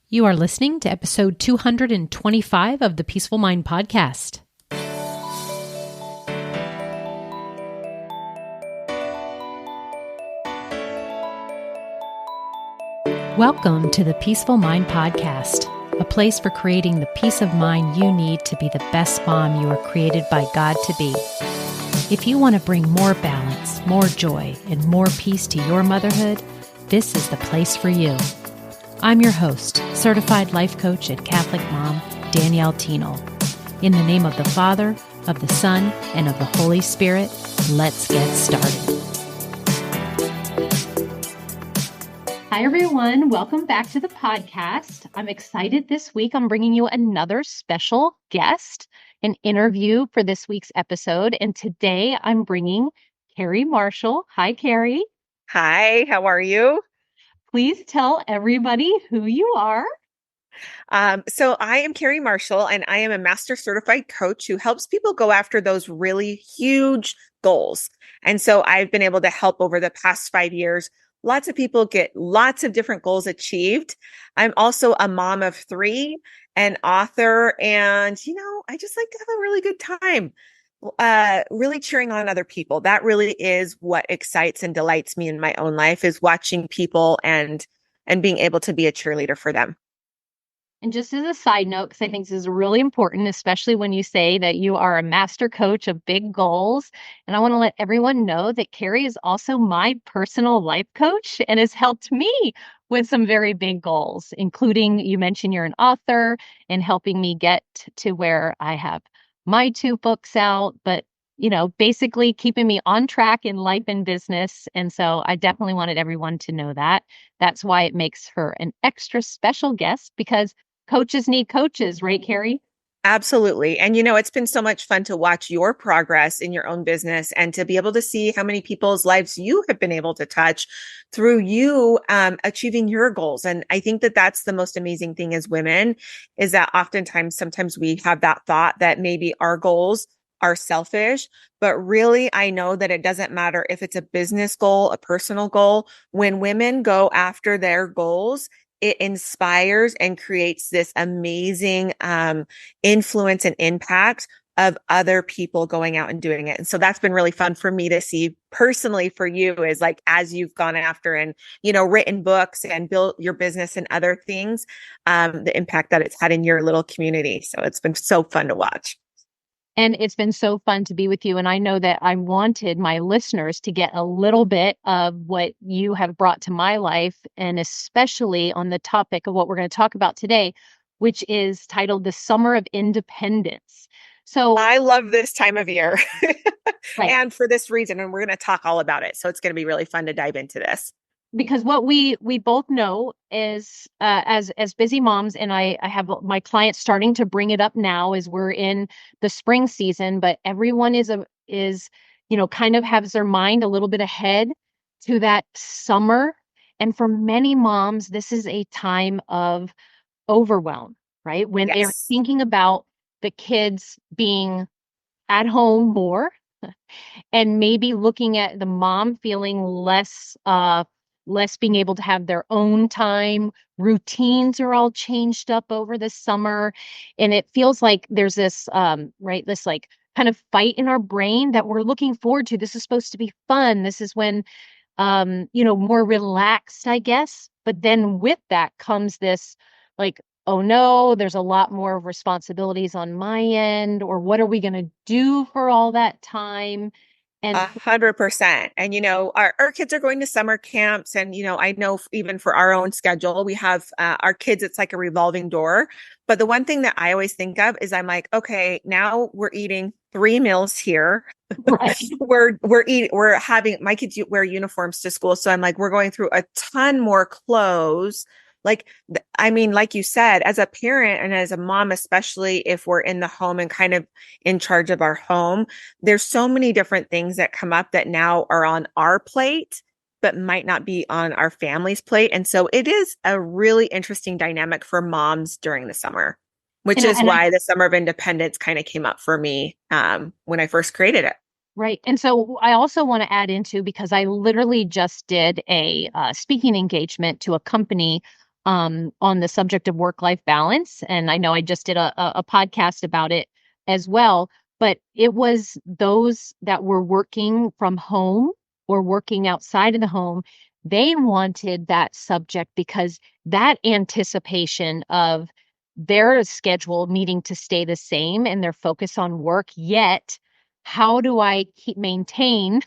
You are listening to episode 225 of the Peaceful Mind Podcast. Welcome to the Peaceful Mind Podcast, a place for creating the peace of mind you need to be the best mom you are created by God to be. If you want to bring more balance, more joy, and more peace to your motherhood, this is the place for you. I'm your host, certified life coach and Catholic mom, Danielle Tino. In the name of the Father, of the Son, and of the Holy Spirit, let's get started. Hi, everyone. Welcome back to the podcast. I'm excited this week. I'm bringing you another special guest, an interview for this week's episode. And today I'm bringing Carrie Marshall. Hi, Carrie. Hi, how are you? Please tell everybody who you are. So I am Carrie Marshall, and I am a master certified coach who helps people go after those really huge goals. And so I've been able to help over the past 5 years. Lots of people get lots of different goals achieved. I'm also a mom of 3, an author, and, I just like to have a really good time. Really cheering on other people. That really is what excites and delights me in my own life, is watching people and being able to be a cheerleader for them. And just as a side note, because I think this is really important, especially when you say that you are a master coach of big goals. And I want to let everyone know that Carrie is also my personal life coach and has helped me with some very big goals, including, you mentioned you're an author, and helping me get to where I have my 2 books out, but basically keeping me on track in life and business. And so I definitely wanted everyone to know that. That's why it makes her an extra special guest, because coaches need coaches, right, Carrie? Absolutely. And, it's been so much fun to watch your progress in your own business and to be able to see how many people's lives you have been able to touch through you achieving your goals. And I think that that's the most amazing thing as women, is that sometimes we have that thought that maybe our goals are selfish, but really I know that it doesn't matter if it's a business goal, a personal goal. When women go after their goals, it inspires and creates this amazing influence and impact of other people going out and doing it. And so that's been really fun for me to see personally for you, is like, as you've gone after and, written books and built your business and other things, the impact that it's had in your little community. So it's been so fun to watch. And it's been so fun to be with you. And I know that I wanted my listeners to get a little bit of what you have brought to my life, and especially on the topic of what we're going to talk about today, which is titled The Summer of Independence. So I love this time of year. Right. And for this reason, and we're going to talk all about it. So it's going to be really fun to dive into this. Because what we both know is, as busy moms, and I have my clients starting to bring it up now as we're in the spring season, but everyone is kind of has their mind a little bit ahead to that summer. And for many moms, this is a time of overwhelm, right? When they're Yes. thinking about the kids being at home more, and maybe looking at the mom feeling less being able to have their own time. Routines are all changed up over the summer. And it feels like there's this, this like kind of fight in our brain that we're looking forward to. This is supposed to be fun. This is when, more relaxed, I guess. But then with that comes this like, oh no, there's a lot more responsibilities on my end, or what are we going to do for all that time? And 100%. And, our kids are going to summer camps. And, I know even for our own schedule, we have our kids, it's like a revolving door. But the one thing that I always think of is, I'm like, okay, now we're eating 3 meals here. right. we're having my kids wear uniforms to school. So I'm like, we're going through a ton more clothes. Like, like you said, as a parent and as a mom, especially if we're in the home and kind of in charge of our home, there's so many different things that come up that now are on our plate, but might not be on our family's plate. And so it is a really interesting dynamic for moms during the summer, which is why the Summer of Independence kind of came up for me when I first created it. Right. And so I also want to add into, because I literally just did a speaking engagement to a company on the subject of work-life balance. And I know I just did a podcast about it as well, but it was those that were working from home or working outside of the home. They wanted that subject because that anticipation of their schedule needing to stay the same and their focus on work, yet how do I keep maintain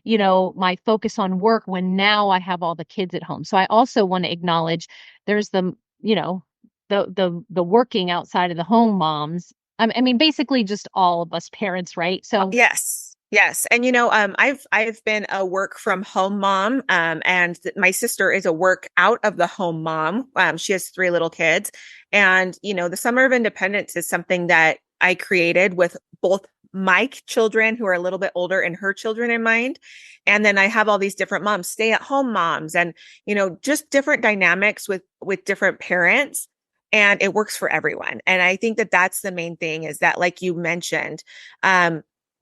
my focus on work when now I have all the kids at home. So I also want to acknowledge there's you know, the working outside of the home moms. I mean, basically just all of us parents, right? So Yes. Yes. And I've been a work from home mom. And my sister is a work out of the home mom. She has three little kids. And, the Summer of Independence is something that I created with both my children who are a little bit older and her children in mind. And then I have all these different moms, stay at home moms, and, just different dynamics with different parents. And it works for everyone. And I think that that's the main thing, is that, like you mentioned,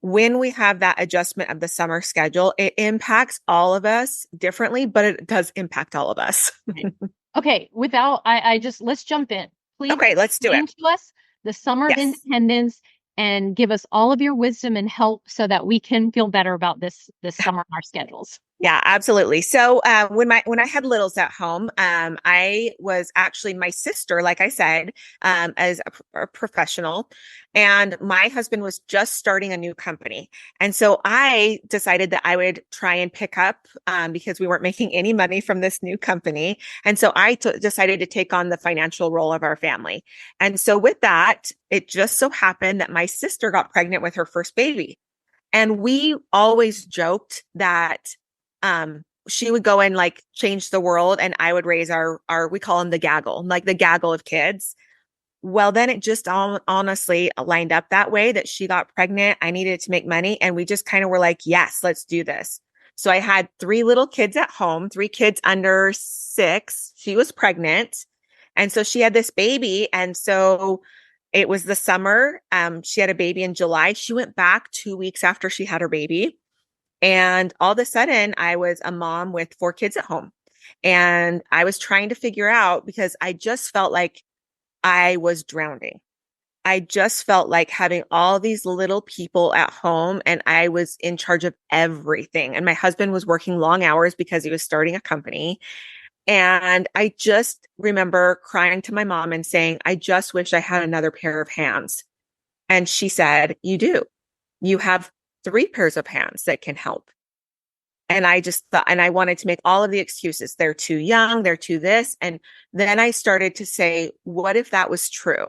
when we have that adjustment of the summer schedule, it impacts all of us differently, but it does impact all of us. okay, I just let's jump in. Please Okay, let's do it. explain to us the Summer of Yes. Independence and give us all of your wisdom and help so that we can feel better about this summer on our schedules. Yeah, absolutely. So when I had littles at home, I was actually my sister, like I said, as a professional, and my husband was just starting a new company, and so I decided that I would try and pick up because we weren't making any money from this new company, and so I decided to take on the financial role of our family, and so with that, it just so happened that my sister got pregnant with her first baby, and we always joked that she would go and like change the world, and I would raise our we call them the gaggle, like the gaggle of kids. Well, then it just honestly lined up that way, that she got pregnant. I needed to make money, and we just kind of were like, yes, let's do this. So I had three little kids at home, three kids under 6. She was pregnant. And so she had this baby. And so it was the summer. She had a baby in July. She went back 2 weeks after she had her baby. And all of a sudden, I was a mom with 4 kids at home. And I was trying to figure out, because I just felt like I was drowning. I just felt like having all these little people at home, and I was in charge of everything. And my husband was working long hours because he was starting a company. And I just remember crying to my mom and saying, I just wish I had another pair of hands. And she said, you do. You have 3 pairs of hands that can help. And I just thought, and I wanted to make all of the excuses. They're too young, they're too this. And then I started to say, what if that was true?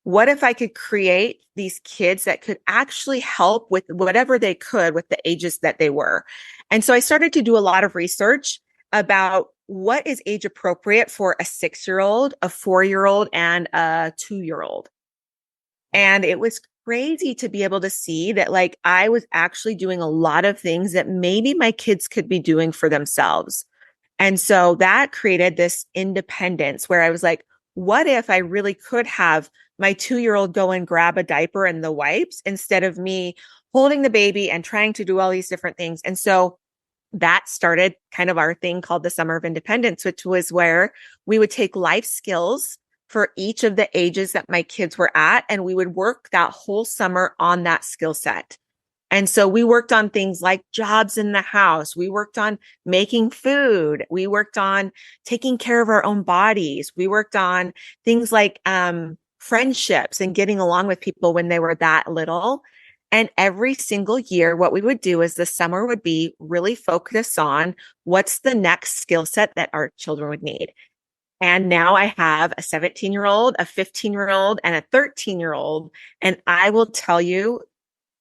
What if I could create these kids that could actually help with whatever they could with the ages that they were? And so I started to do a lot of research about what is age appropriate for a 6-year-old, a 4-year-old, and a 2-year-old. And it was crazy to be able to see that, like, I was actually doing a lot of things that maybe my kids could be doing for themselves. And so that created this independence where I was like, what if I really could have my 2-year-old go and grab a diaper and the wipes instead of me holding the baby and trying to do all these different things? And so that started kind of our thing called the Summer of Independence, which was where we would take life skills for each of the ages that my kids were at, and we would work that whole summer on that skill set. And so we worked on things like jobs in the house. We worked on making food. We worked on taking care of our own bodies. We worked on things like friendships and getting along with people when they were that little. And every single year, what we would do is the summer would be really focused on what's the next skill set that our children would need. And now I have a 17-year-old, a 15-year-old, and a 13-year-old. And I will tell you,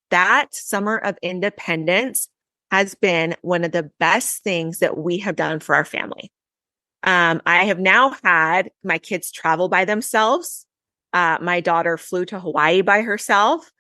that Summer of Independence has been one of the best things that we have done for our family. I have now had my kids travel by themselves. My daughter flew to Hawaii by herself.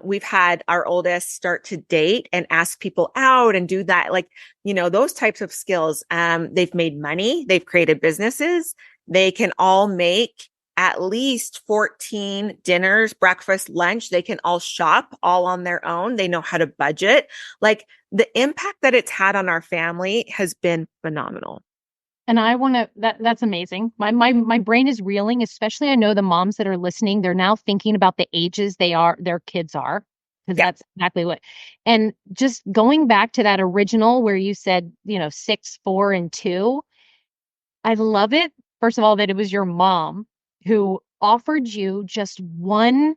We've had our oldest start to date and ask people out and do that, like, those types of skills. They've made money. They've created businesses. They can all make at least 14 dinners, breakfast, lunch. They can all shop all on their own. They know how to budget. Like, the impact that it's had on our family has been phenomenal. And I want to that's amazing. My brain is reeling, especially I know the moms that are listening, they're now thinking about the ages their kids are, because Yeah. that's exactly what. And just going back to that original where you said, 6, 4, and 2, I love it. First of all, that it was your mom who offered you just one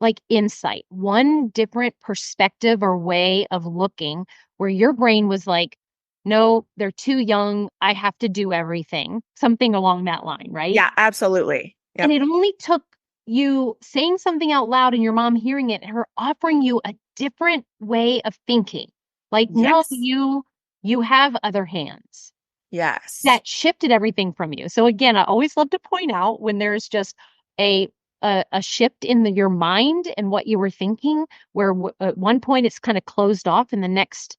like insight, one different perspective or way of looking where your brain was like, no, they're too young. I have to do everything, something along that line, right? Yeah, absolutely. And Yep. it only took you saying something out loud and your mom hearing it, her offering you a different way of thinking. Like, no, Yes. you have other hands Yes. that shifted everything from you. So again, I always love to point out when there's just a a shift in your mind and what you were thinking, where at one point it's kind of closed off, and the next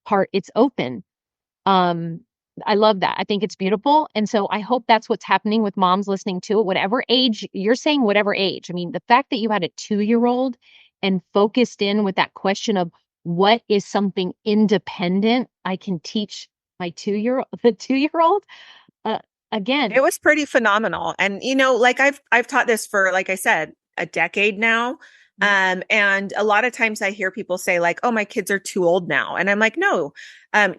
part it's open. Um, I love that. I think it's beautiful, and so I hope that's what's happening with moms listening to it. Whatever age you're saying, whatever age. I mean, the fact that you had a 2-year old and focused in with that question of what is something independent I can teach my 2-year the 2-year old uh, It again. was pretty phenomenal. And like I've taught this for, like I said, a decade now. And a lot of times I hear people say like, "Oh, my kids are too old now." And I'm like, "No.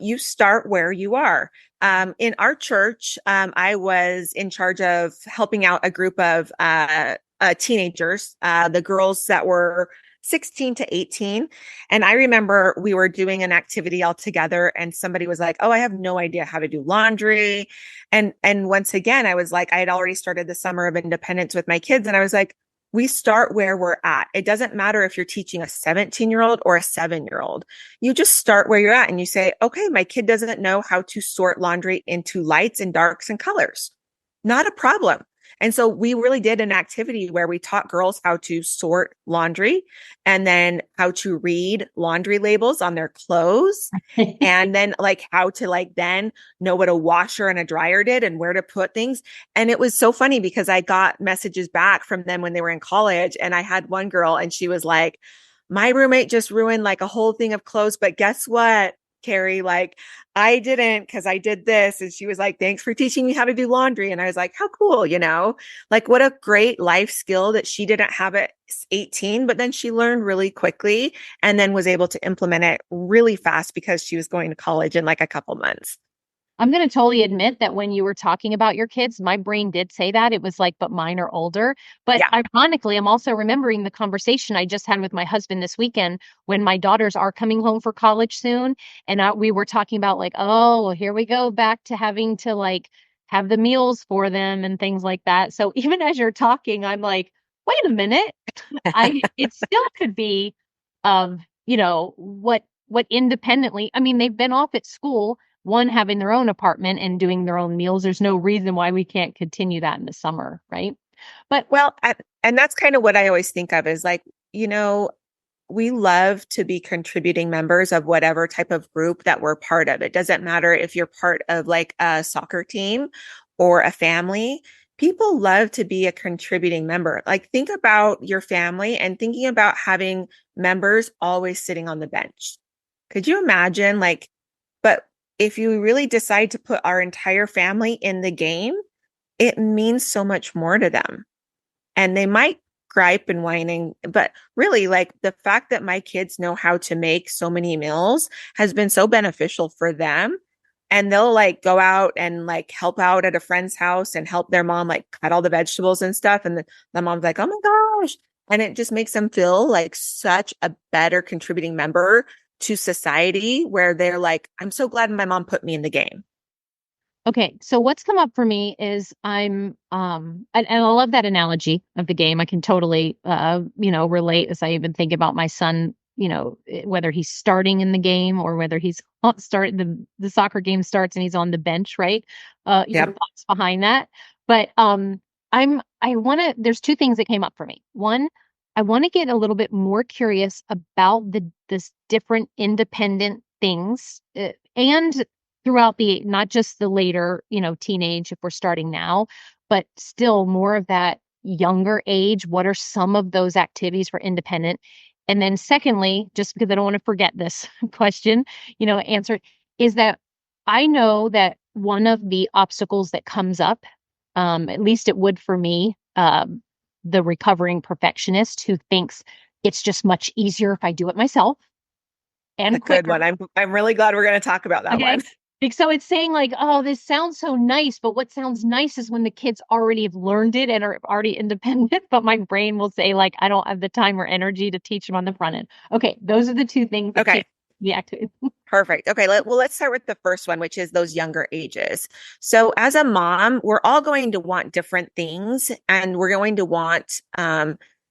You start where you are." In our church, I was in charge of helping out a group of teenagers, the girls that were 16 to 18. And I remember we were doing an activity all together and somebody was like, "Oh, I have no idea how to do laundry." And once again, I was like, I had already started the summer of independence with my kids. And I was like, we start where we're at. It doesn't matter if you're teaching a 17-year-old or a 7-year-old. You just start where you're at and you say, okay, my kid doesn't know how to sort laundry into lights and darks and colors. Not a problem. And so we really did an activity where we taught girls how to sort laundry and then how to read laundry labels on their clothes and then like how to like then know what a washer and a dryer did and where to put things. And it was so funny because I got messages back from them when they were in college. And I had one girl and she was like, my roommate just ruined like a whole thing of clothes. But guess what, Carrie? Like, I didn't because I did this. And she was like, thanks for teaching me how to do laundry. And I was like, how cool, like what a great life skill that she didn't have at 18, but then she learned really quickly and then was able to implement it really fast because she was going to college in like a couple months. I'm going to totally admit that when you were talking about your kids, my brain did say that. It was like, but mine are older. But Yeah. ironically, I'm also remembering the conversation I just had with my husband this weekend when my daughters are coming home for college soon. And we were talking about, like, oh, well, here we go back to having to like have the meals for them and things like that. So even as you're talking, I'm like, wait a minute. It still could be, what independently, I mean, they've been off at school, one having their own apartment and doing their own meals. There's no reason why we can't continue that in the summer, right? But Well, and that's kind of what I always think of is like, you know, we love to be contributing members of whatever type of group that we're part of. It doesn't matter if you're part of like a soccer team or a family. People love to be a contributing member. Like, think about your family and thinking about having members always sitting on the bench. Could you imagine? Like, but if you really decide to put our entire family in the game, it means so much more to them. And they might gripe and whining, but really, like the fact that my kids know how to make so many meals has been so beneficial for them. And they'll like go out and like help out at a friend's house and help their mom like cut all the vegetables and stuff. And the mom's like, oh my gosh. And it just makes them feel like such a better contributing member to society where they're like, I'm so glad my mom put me in the game. okay, so what's come up for me is and I love that analogy of the game. I can totally relate as I even think about my son, whether he's starting in the game or whether he's start the soccer game starts and he's on the bench, right? Your Yep. thoughts behind that. But I want to there's two things that came up for me. One, I want to get a little bit more curious about this different independent things and throughout the not just the later, teenage if we're starting now, but still more of that younger age. What are some of those activities for independent? And then secondly, just because I don't want to forget this question, answer is that I know that one of the obstacles that comes up. At least it would for me, the recovering perfectionist who thinks it's just much easier if I do it myself A and good quicker. one. I'm really glad we're going to talk about that Okay. one. So it's saying like, oh, this sounds so nice, but what sounds nice is when the kids already have learned it and are already independent. But my brain will say like, I don't have the time or energy to teach them on the front end. Okay, those are the two things that Okay. change the activity. Perfect. Okay. Let's start with the first one, which is those younger ages. So as a mom, we're all going to want different things and we're going to want,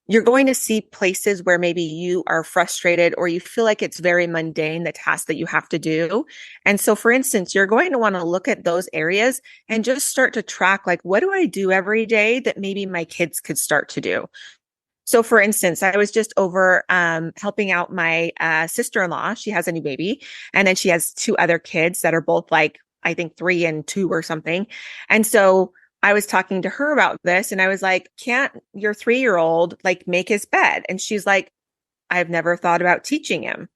you're going to see places where maybe you are frustrated or you feel like it's very mundane, the task that you have to do. And so, for instance, you're going to want to look at those areas and just start to track, like, what do I do every day that maybe my kids could start to do? So, for instance, I was just over helping out my sister-in-law. She has a new baby, and then she has two other kids that are both like, I think 3 and 2 or something. And so I was talking to her about this, and I was like, "Can't your 3-year-old like make his bed?" And she's like, "I've never thought about teaching him."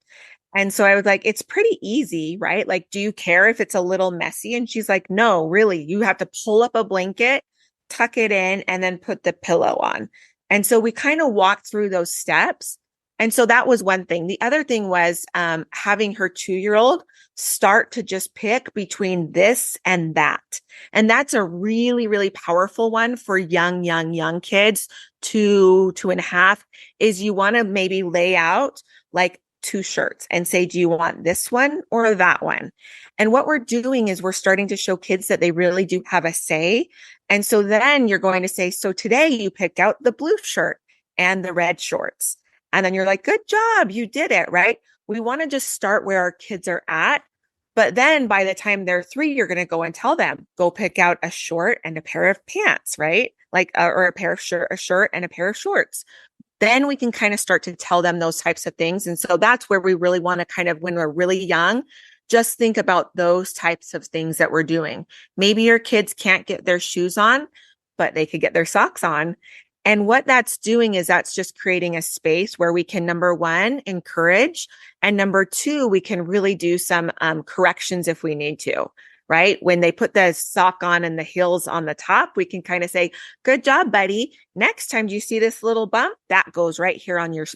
And so I was like, "It's pretty easy, right? Like, do you care if it's a little messy?" And she's like, "No, really. You have to pull up a blanket, tuck it in, and then put the pillow on." And so we kind of walked through those steps. And so that was one thing. The other thing was having her 2-year-old start to just pick between this and that. And that's a really, really powerful one for young kids, 2.5, is you want to maybe lay out like two shirts and say, do you want this one or that one? And what we're doing is we're starting to show kids that they really do have a say. And so then you're going to say, so today you picked out the blue shirt and the red shorts. And then you're like, good job, you did it, right? We want to just start where our kids are at. But then by the time they're 3, you're going to go and tell them, go pick out a short and a pair of pants, right? Like, or a pair of a shirt and a pair of shorts. Then we can kind of start to tell them those types of things. And so that's where we really want to kind of, when we're really young, just think about those types of things that we're doing. Maybe your kids can't get their shoes on, but they could get their socks on. And what that's doing is that's just creating a space where we can, number one, encourage. And number two, we can really do some corrections if we need to, right? When they put the sock on and the heels on the top, we can kind of say, good job, buddy. Next time you see this little bump, that goes right here on your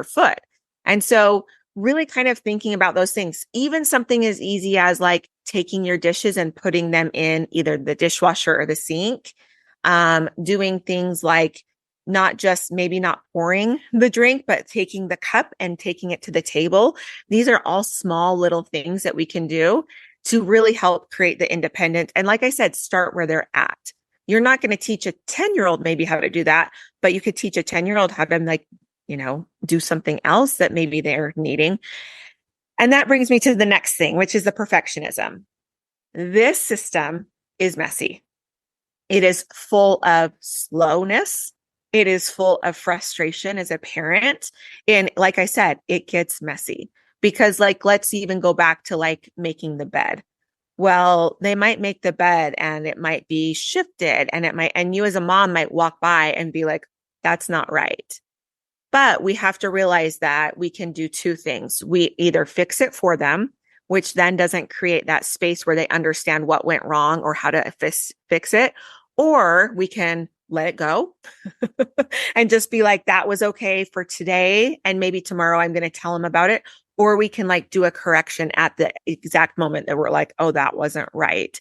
foot. And so really kind of thinking about those things, even something as easy as like taking your dishes and putting them in either the dishwasher or the sink, doing things like not just maybe not pouring the drink, but taking the cup and taking it to the table. These are all small little things that we can do to really help create the independent. And like I said, start where they're at. You're not going to teach a 10-year-old maybe how to do that, but you could teach a 10-year-old how to like, do something else that maybe they're needing. And that brings me to the next thing, which is the perfectionism. This system is messy. It is full of slowness. It is full of frustration as a parent. And like I said, it gets messy because like, let's even go back to like making the bed. Well, they might make the bed and it might be shifted and you as a mom might walk by and be like, that's not right. But we have to realize that we can do two things. We either fix it for them, which then doesn't create that space where they understand what went wrong or how to fix it, or we can let it go and just be like, that was okay for today. And maybe tomorrow I'm going to tell them about it. Or we can like do a correction at the exact moment that we're like, oh, that wasn't right.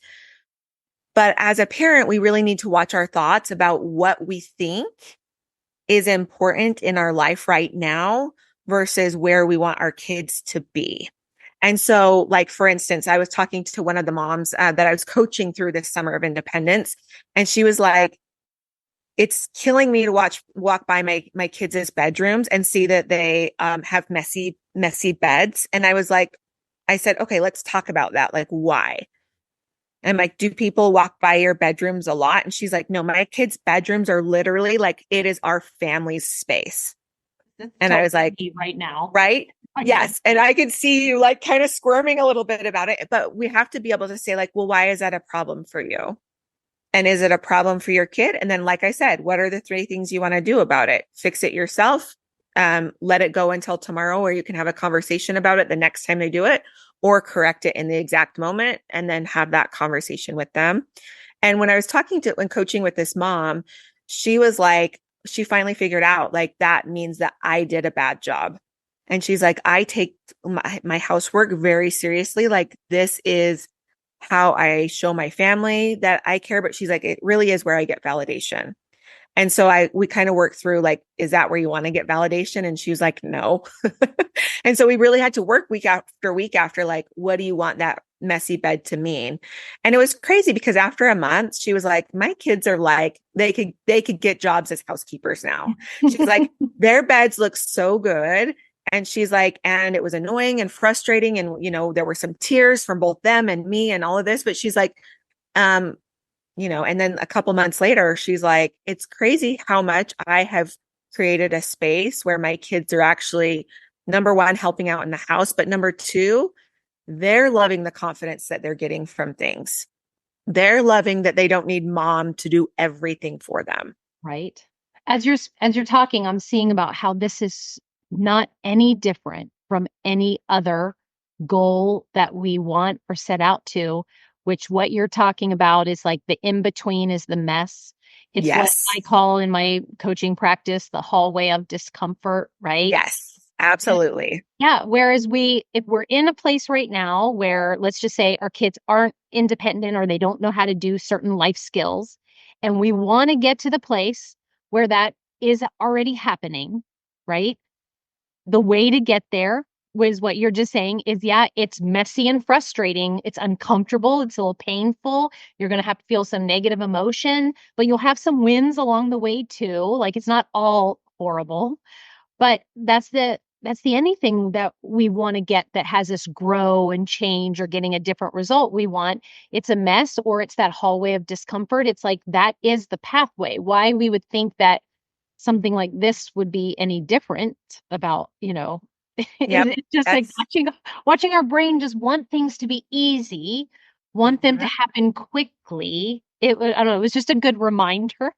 But as a parent, we really need to watch our thoughts about what we think is important in our life right now versus where we want our kids to be. And so, like, for instance, I was talking to one of the moms that I was coaching through this summer of independence, and she was like, it's killing me to walk by my kids' bedrooms and see that they have messy beds. And I said, okay, let's talk about that. Like, why? And I'm like, do people walk by your bedrooms a lot? And she's like, no, my kids' bedrooms are literally like, it is our family's space. And I was like, right now, right? Yes. And I could see you like kind of squirming a little bit about it, but we have to be able to say like, well, why is that a problem for you? And is it a problem for your kid? And then, like I said, what are the 3 things you want to do about it? Fix it yourself. Let it go until tomorrow, or you can have a conversation about it the next time they do it. or correct it in the exact moment and then have that conversation with them. And when I was talking to and coaching with this mom, she was like, she finally figured out like that means that I did a bad job. And she's like, I take my housework very seriously. Like, this is how I show my family that I care. But she's like, it really is where I get validation. And so we kind of worked through like, is that where you want to get validation? And she was like, no. And so we really had to work week after like, what do you want that messy bed to mean? And it was crazy because after a month, she was like, my kids are like, they could get jobs as housekeepers now. She's like, their beds look so good. And she's like, and it was annoying and frustrating. And, there were some tears from both them and me and all of this, but she's like, um, and then a couple months later, she's like, it's crazy how much I have created a space where my kids are actually, number one, helping out in the house, but number two, they're loving the confidence that they're getting from things. They're loving that they don't need mom to do everything for them. Right. As you're talking, I'm seeing about how this is not any different from any other goal that we want or set out to, which what you're talking about is like the in between is the mess. It's what Yes. I call in my coaching practice the hallway of discomfort, right? Yes, absolutely. Yeah. Whereas if we're in a place right now where let's just say our kids aren't independent or they don't know how to do certain life skills, and we want to get to the place where that is already happening, right? The way to get there was what you're just saying is, yeah, it's messy and frustrating. It's uncomfortable. It's a little painful. You're going to have to feel some negative emotion, but you'll have some wins along the way too. Like it's not all horrible. But that's the anything that we want to get that has us grow and change or getting a different result we want. It's a mess or it's that hallway of discomfort. It's like that is the pathway. Why we would think that something like this would be any different about, Yep. it's just like That's watching our brain just want things to be easy, want them to Mhm. happen quickly. I don't know, it was just a good reminder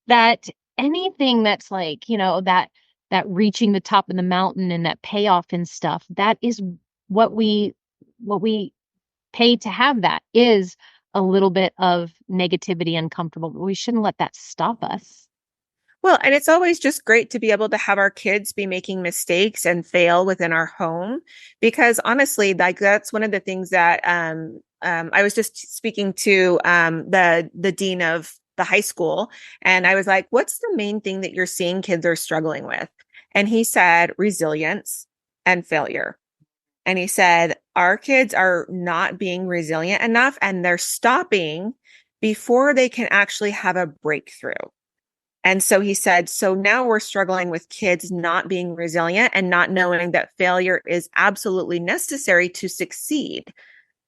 that anything that's like, that reaching the top of the mountain and that payoff and stuff, that is what we pay to have that is a little bit of negativity, uncomfortable, but we shouldn't let that stop us. Well, and it's always just great to be able to have our kids be making mistakes and fail within our home because honestly, like that's one of the things that I was just speaking to the dean of the high school and I was like, what's the main thing that you're seeing kids are struggling with? And he said resilience and failure. And he said, our kids are not being resilient enough and they're stopping before they can actually have a breakthrough. And so he said, so now we're struggling with kids not being resilient and not knowing that failure is absolutely necessary to succeed.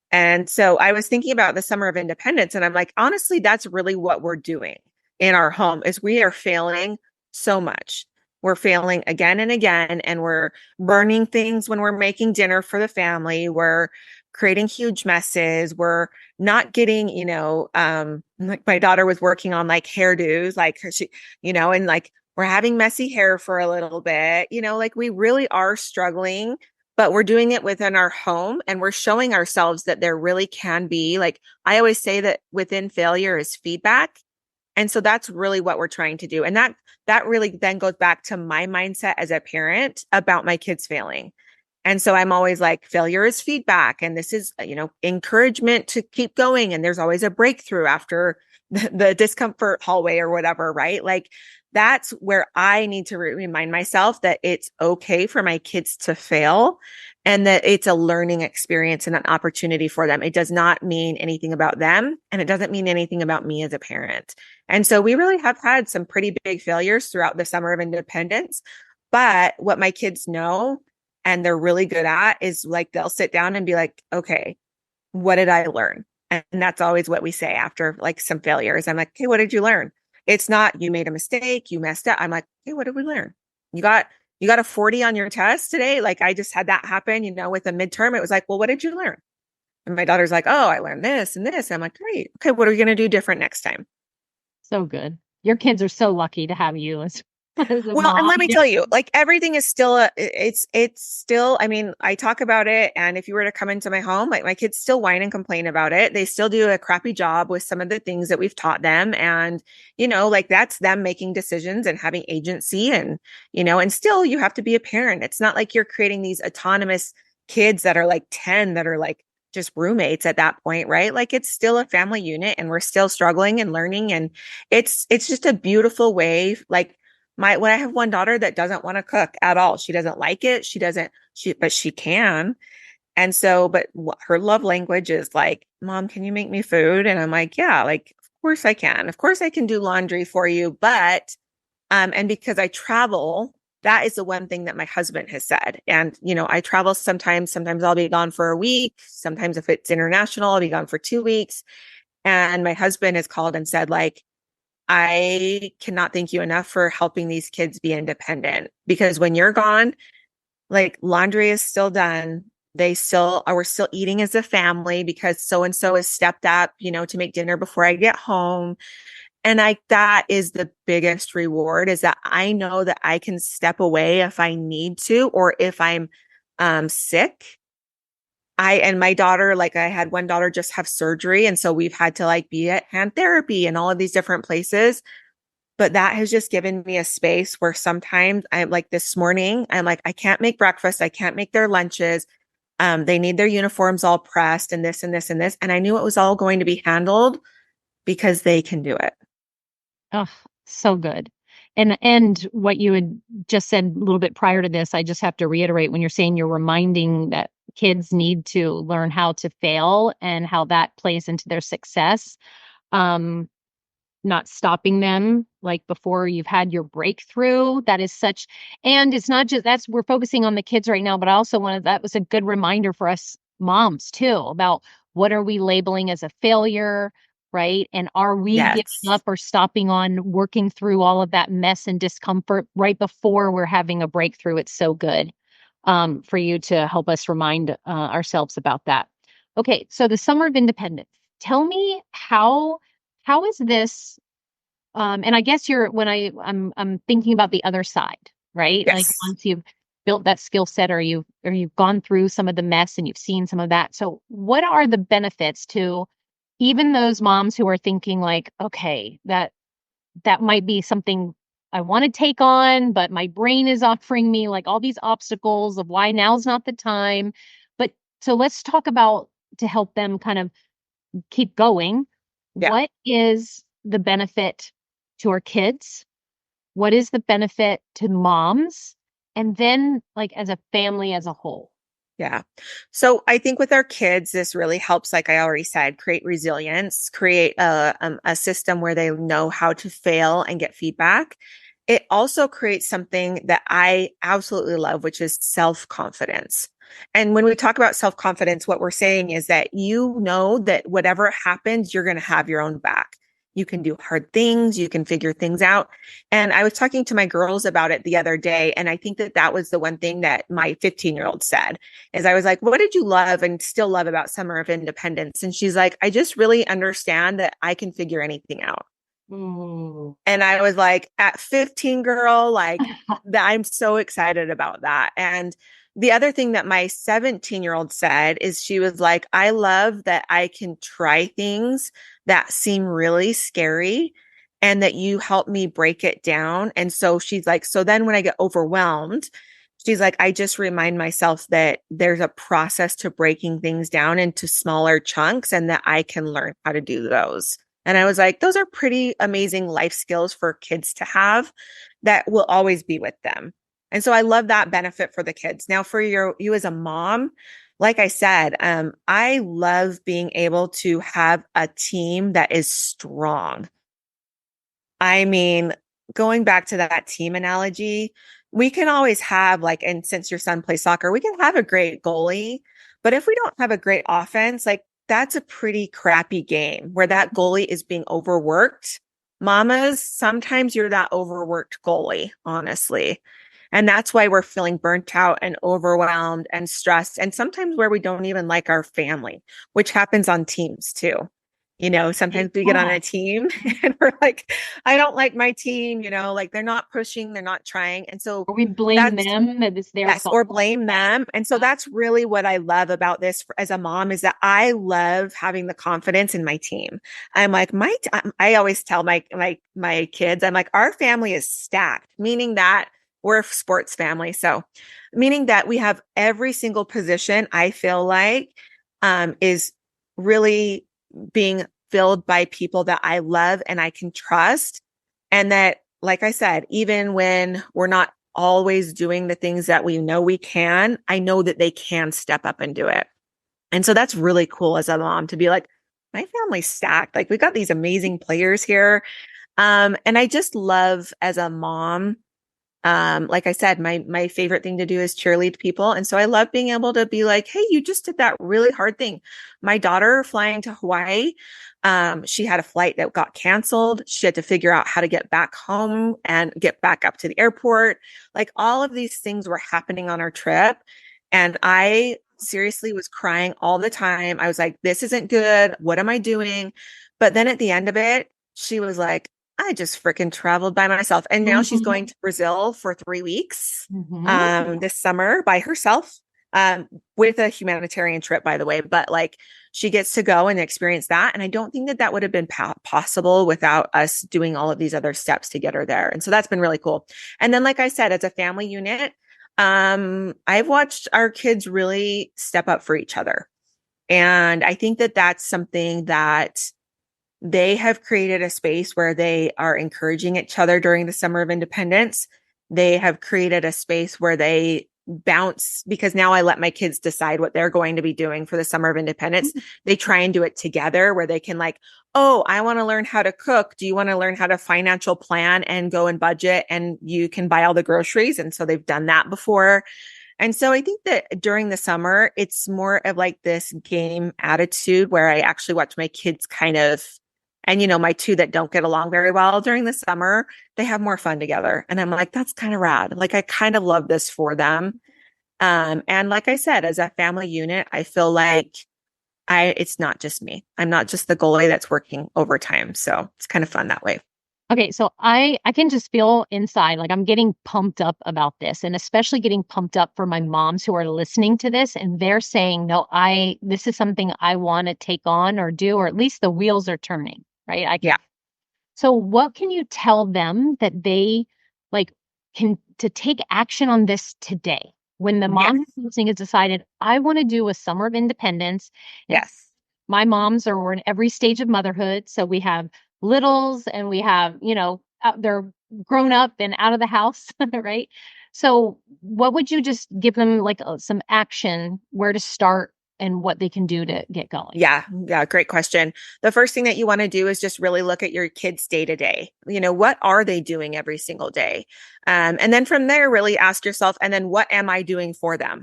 And so I was thinking about the summer of independence and I'm like, honestly, that's really what we're doing in our home is we are failing so much. We're failing again and again and we're burning things when we're making dinner for the family. We're creating huge messes. We're not getting, like my daughter was working on like hairdos, like she, and like we're having messy hair for a little bit, like we really are struggling but we're doing it within our home and we're showing ourselves that there really can be like I always say that within failure is feedback. And so that's really what we're trying to do. And that really then goes back to my mindset as a parent about my kids failing. And so I'm always like, failure is feedback. And this is, encouragement to keep going. And there's always a breakthrough after the discomfort hallway or whatever, right? Like that's where I need to remind myself that it's okay for my kids to fail and that it's a learning experience and an opportunity for them. It does not mean anything about them and it doesn't mean anything about me as a parent. And so we really have had some pretty big failures throughout the summer of independence. But what my kids know and they're really good at is like they'll sit down and be like, okay, what did I learn? And that's always what we say after like some failures. I'm like, hey, what did you learn? It's not you made a mistake, you messed up. I'm like, hey, what did we learn? You got a 40 on your test today. Like I just had that happen, with a midterm. It was like, well, what did you learn? And my daughter's like, oh, I learned this and this. I'm like, great. Okay, what are we going to do different next time? So good. Your kids are so lucky to have you. as a Well, and mom. let me tell you, like everything is still it's still, I mean, I talk about it, and if you were to come into my home, like my kids still whine and complain about it. They still do a crappy job with some of the things that we've taught them. And, like that's them making decisions and having agency, and, and still you have to be a parent. It's not like you're creating these autonomous kids that are like 10 that are like just roommates at that point, right? Like it's still a family unit, and we're still struggling and learning. And it's just a beautiful way. Like when I have one daughter that doesn't want to cook at all, she doesn't like it. But she can. And so, but her love language is like, Mom, can you make me food? And I'm like, yeah, like, of course I can. Of course I can do laundry for you. But, and because I travel, that is the one thing that my husband has said. And, I travel sometimes I'll be gone for a week. Sometimes if it's international, I'll be gone for 2 weeks. And my husband has called and said, like, I cannot thank you enough for helping these kids be independent, because when you're gone, like laundry is still done. We're still eating as a family because so and so has stepped up, to make dinner before I get home. And that is the biggest reward, is that I know that I can step away if I need to, or if I'm sick. And my daughter, like I had one daughter just have surgery. And so we've had to like be at hand therapy and all of these different places. But that has just given me a space where sometimes I'm like this morning, I'm like, I can't make breakfast. I can't make their lunches. They need their uniforms all pressed and this and this and this. And I knew it was all going to be handled because they can do it. Oh, so good. And what you had just said a little bit prior to this, I just have to reiterate when you're saying you're reminding that kids need to learn how to fail and how that plays into their success. Um, Not stopping them like before you've had your breakthrough. That is such, and it's not just we're focusing on the kids right now, but I also wanted, that was a good reminder for us moms too, about what are we labeling as a failure, right? And are we giving Yes. up or stopping on working through all of that mess and discomfort right before we're having a breakthrough? It's so good for you to help us remind ourselves about that. Okay, so the Summer of Independence. Tell me how is this and I guess you're when I'm thinking about the other side, right? Like Yes. once you've built that skill set, or you've gone through some of the mess and you've seen some of that. So what are the benefits to even those moms who are thinking like, okay, that might be something I want to take on, but my brain is offering me like all these obstacles of why now's not the time. But so let's talk about, to help them kind of keep going, Yeah. what is the benefit to our kids? What is the benefit to moms? And then, like, as a family as a whole. Yeah. So I think with our kids, this really helps, like I already said, create resilience, create a system where they know how to fail and get feedback. It also creates something that I absolutely love, which is self-confidence. And when we talk about self-confidence, what we're saying is that that whatever happens, you're going to have your own back. You can do hard things, you can figure things out. And I was talking to my girls about it the other day. And I think that that was the one thing that my 15-year-old said, is I was like, what did you love and still love about Summer of Independence? And she's like, I just really understand that I can figure anything out. Mm. And I was like, at 15, girl, like that, I'm so excited about that. And the other thing that my 17-year-old said is she was like, I love that I can try things that seem really scary and that you help me break it down. And so she's like, so then when I get overwhelmed, she's like, I just remind myself that there's a process to breaking things down into smaller chunks and that I can learn how to do those. And I was like, those are pretty amazing life skills for kids to have that will always be with them. And so I love that benefit for the kids. Now, for you as a mom, like I said, I love being able to have a team that is strong. I mean, going back to that team analogy, we can always have like, and since your son plays soccer, we can have a great goalie, but if we don't have a great offense, like that's a pretty crappy game where that goalie is being overworked. Mamas, sometimes you're that overworked goalie, honestly. And that's why we're feeling burnt out and overwhelmed and stressed. And sometimes where we don't even like our family, which happens on teams too. Sometimes Take we get on a that. team and we're like, I don't like my team, like they're not pushing, they're not trying. And so Or we blame that's, them that it's their yes, fault. or blame them. And so that's really what I love about this as a mom is that I love having the confidence in my team. I'm like, I always tell my kids, I'm like, our family is stacked, meaning that we're a sports family. So meaning that we have every single position I feel like is really being filled by people that I love and I can trust. And that, like I said, even when we're not always doing the things that we know we can, I know that they can step up and do it. And so that's really cool as a mom to be like, my family's stacked. Like we got these amazing players here. And I just love as a mom, like I said, my favorite thing to do is cheerlead people. And so I love being able to be like, hey, you just did that really hard thing. My daughter flying to Hawaii, she had a flight that got canceled. She had to figure out how to get back home and get back up to the airport. Like all of these things were happening on our trip. And I seriously was crying all the time. I was like, this isn't good. What am I doing? But then at the end of it, she was like, I just freaking traveled by myself. And now she's going Mhm. to Brazil for 3 weeks Mhm. this summer by herself, with a humanitarian trip, by the way. But like she gets to go and experience that. And I don't think that that would have been possible without us doing all of these other steps to get her there. And so that's been really cool. And then, like I said, as a family unit, I've watched our kids really step up for each other. And I think that that's something that they have created a space where they are encouraging each other during the summer of independence. They have created a space where they bounce because now I let my kids decide what they're going to be doing for the summer of independence. They try and do it together where they can like, oh, I want to learn how to cook. Do you want to learn how to financial plan and go and budget and you can buy all the groceries? And so they've done that before. And so I think that during the summer, it's more of like this game attitude where I actually watch my kids kind of, and my two that don't get along very well during the summer, they have more fun together. And I'm like, that's kind of rad. Like I kind of love this for them. And like I said, as a family unit, I feel like it's not just me. I'm not just the goalie that's working overtime. So it's kind of fun that way. Okay, so I can just feel inside like I'm getting pumped up about this, and especially getting pumped up for my moms who are listening to this and they're saying, "No, this is something I want to take on or do, or at least the wheels are turning." Right? I Yeah. So what can you tell them that they like can to take action on this today? When the Yes. mom who's listening has decided, I want to do a summer of independence, and Yes. my moms are we're in every stage of motherhood. So we have littles and we have, they're grown up and out of the house, right? So what would you just give them like some action, where to start and what they can do to get going? Yeah, yeah, great question. The first thing that you want to do is just really look at your kids' day to day. What are they doing every single day? And then from there, really ask yourself, and then what am I doing for them?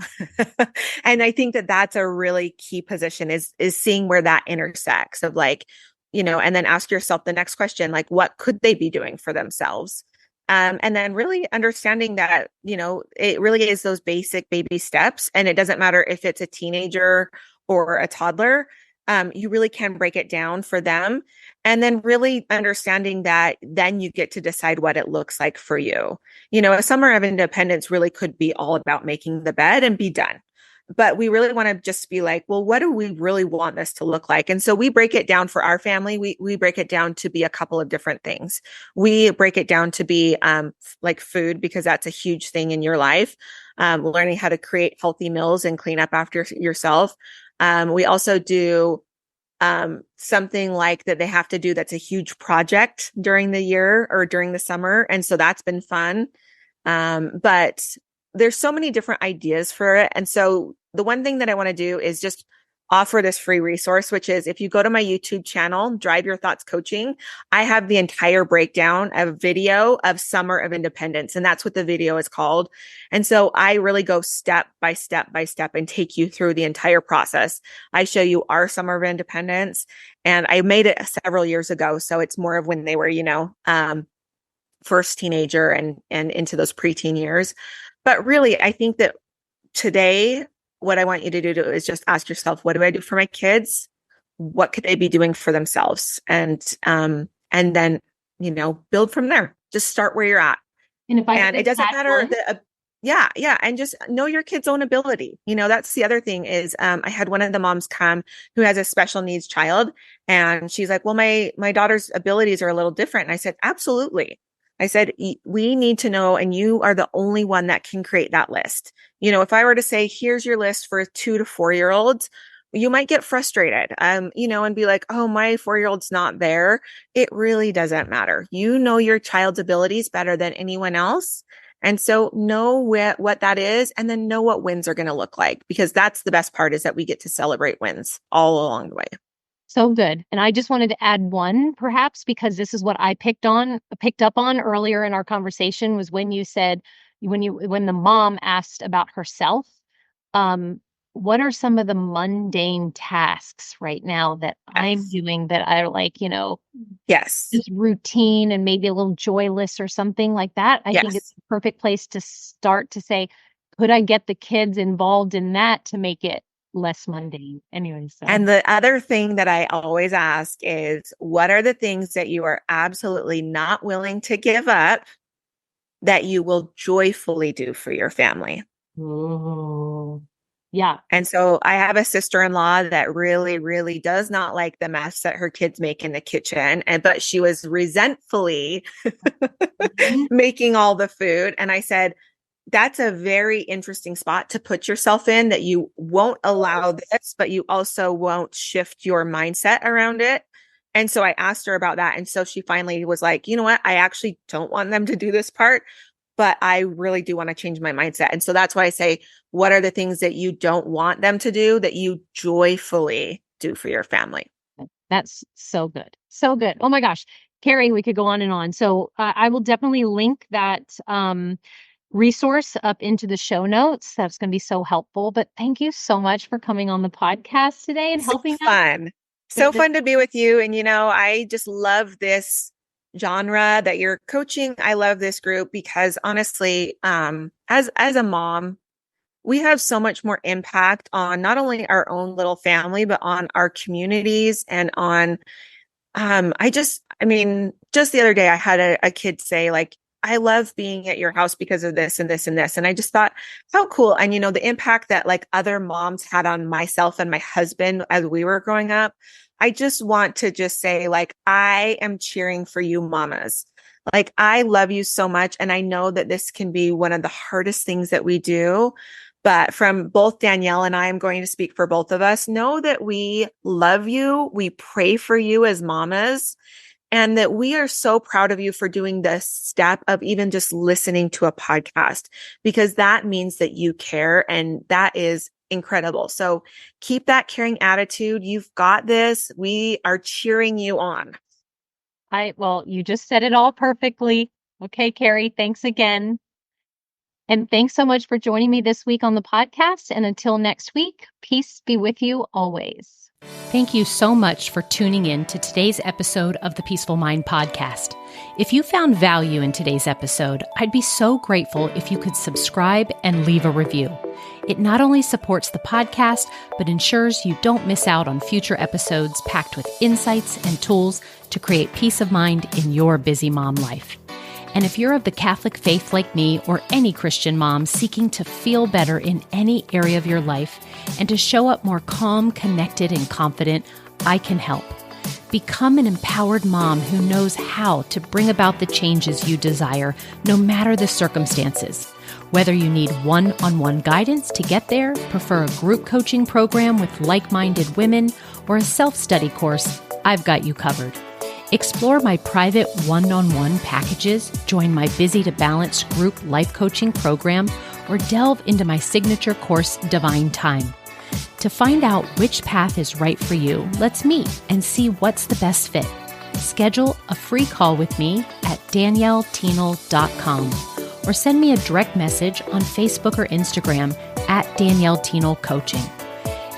And I think that that's a really key position is seeing where that intersects of like, and then ask yourself the next question, like, what could they be doing for themselves? And then really understanding that, it really is those basic baby steps. And it doesn't matter if it's a teenager or a toddler, you really can break it down for them. And then really understanding that then you get to decide what it looks like for you. A summer of independence really could be all about making the bed and be done. But we really want to just be like, well, what do we really want this to look like? And so we break it down for our family. We break it down to be a couple of different things. We break it down to be like food, because that's a huge thing in your life. Learning how to create healthy meals and clean up after yourself. We also do something like that they have to do that's a huge project during the year or during the summer. And so that's been fun. But there's so many different ideas for it. And so the one thing that I want to do is just offer this free resource, which is if you go to my YouTube channel, Drive Your Thoughts Coaching, I have the entire breakdown of video of Summer of Independence. And that's what the video is called. And so I really go step by step by step and take you through the entire process. I show you our Summer of Independence, and I made it several years ago. So it's more of when they were, first teenager and into those preteen years. But really, I think that today, what I want you to do is just ask yourself, what do I do for my kids? what could they be doing for themselves? And then, build from there. Just start where you're at. And if I And could it doesn't add matter one, yeah. And just know your kid's own ability. That's the other thing is, I had one of the moms come who has a special needs child, and she's like, well, my daughter's abilities are a little different. And I said, absolutely. I said, we need to know, and you are the only one that can create that list. If I were to say, here's your list for 2 to 4 year olds, you might get frustrated, and be like, oh, my 4 year old's not there. It really doesn't matter. You know your child's abilities better than anyone else. And so know what that is, and then know what wins are going to look like, because that's the best part, is that we get to celebrate wins all along the way. so good. And I just wanted to add one, perhaps, because this is what I picked up on earlier in our conversation, was when you said, when the mom asked about herself, what are some of the mundane tasks right now that I'm Yes. doing that I like, Yes. just routine and maybe a little joyless or something like that? I think it's Yes. the perfect place to start to say, could I get the kids involved in that to make it less mundane? Anyway, so And the other thing that I always ask is, what are the things that you are absolutely not willing to give up that you will joyfully do for your family? oh, yeah. And so I have a sister-in-law that really, really does not like the mess that her kids make in the kitchen. But she was resentfully Mhm. making all the food. And I said, that's a very interesting spot to put yourself in, that you won't allow this, but you also won't shift your mindset around it. And so I asked her about that. And so she finally was like, you know what? I actually don't want them to do this part, but I really do want to change my mindset. And so that's why I say, what are the things that you don't want them to do that you joyfully do for your family? That's so good. So good. Oh my gosh. Carrie, we could go on and on. So I will definitely link that resource up into the show notes. That's going to be so helpful. But thank you so much for coming on the podcast today and So helping us fun. So with this. fun to be with you. And, I just love this genre that you're coaching. I love this group because honestly, as a mom, we have so much more impact on not only our own little family, but on our communities and on, just the other day I had a kid say, like, I love being at your house because of this and this and this. And I just thought, how cool. And, the impact that like other moms had on myself and my husband as we were growing up. I just want to just say, like, I am cheering for you mamas. Like, I love you so much. And I know that this can be one of the hardest things that we do. But from both Danielle and I, am going to speak for both of us, know that we love you. We pray for you as mamas, and that we are so proud of you for doing this step of even just listening to a podcast, because that means that you care, and that is incredible. So keep that caring attitude. You've got this. We are cheering you on. Well, you just said it all perfectly. Okay, Carrie, thanks again. And thanks so much for joining me this week on the podcast. And until next week, peace be with you always. Thank you so much for tuning in to today's episode of the Peaceful Mind podcast. If you found value in today's episode, I'd be so grateful if you could subscribe and leave a review. It not only supports the podcast, but ensures you don't miss out on future episodes packed with insights and tools to create peace of mind in your busy mom life. And if you're of the Catholic faith like me, or any Christian mom seeking to feel better in any area of your life and to show up more calm, connected, and confident, I can help. Become an empowered mom who knows how to bring about the changes you desire, no matter the circumstances. Whether you need one-on-one guidance to get there, prefer a group coaching program with like-minded women, or a self-study course, I've got you covered. Explore my private one-on-one packages, join my Busy to Balance group life coaching program, or delve into my signature course, Divine Time. To find out which path is right for you, let's meet and see what's the best fit. Schedule a free call with me at danielleteenel.com, or send me a direct message on Facebook or Instagram at Danielle Teenel Coaching.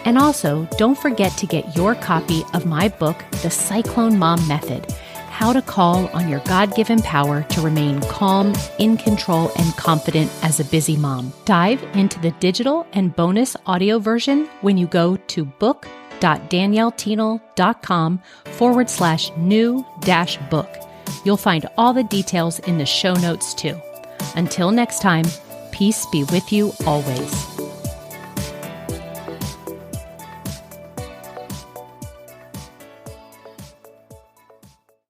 And also, don't forget to get your copy of my book, The Cyclone Mom Method: How to Call on Your God-Given Power to Remain Calm, in Control, and Confident as a Busy Mom. Dive into the digital and bonus audio version when you go to book.com www.danielletino.com/new-book. You'll find all the details in the show notes too. Until next time, peace be with you always.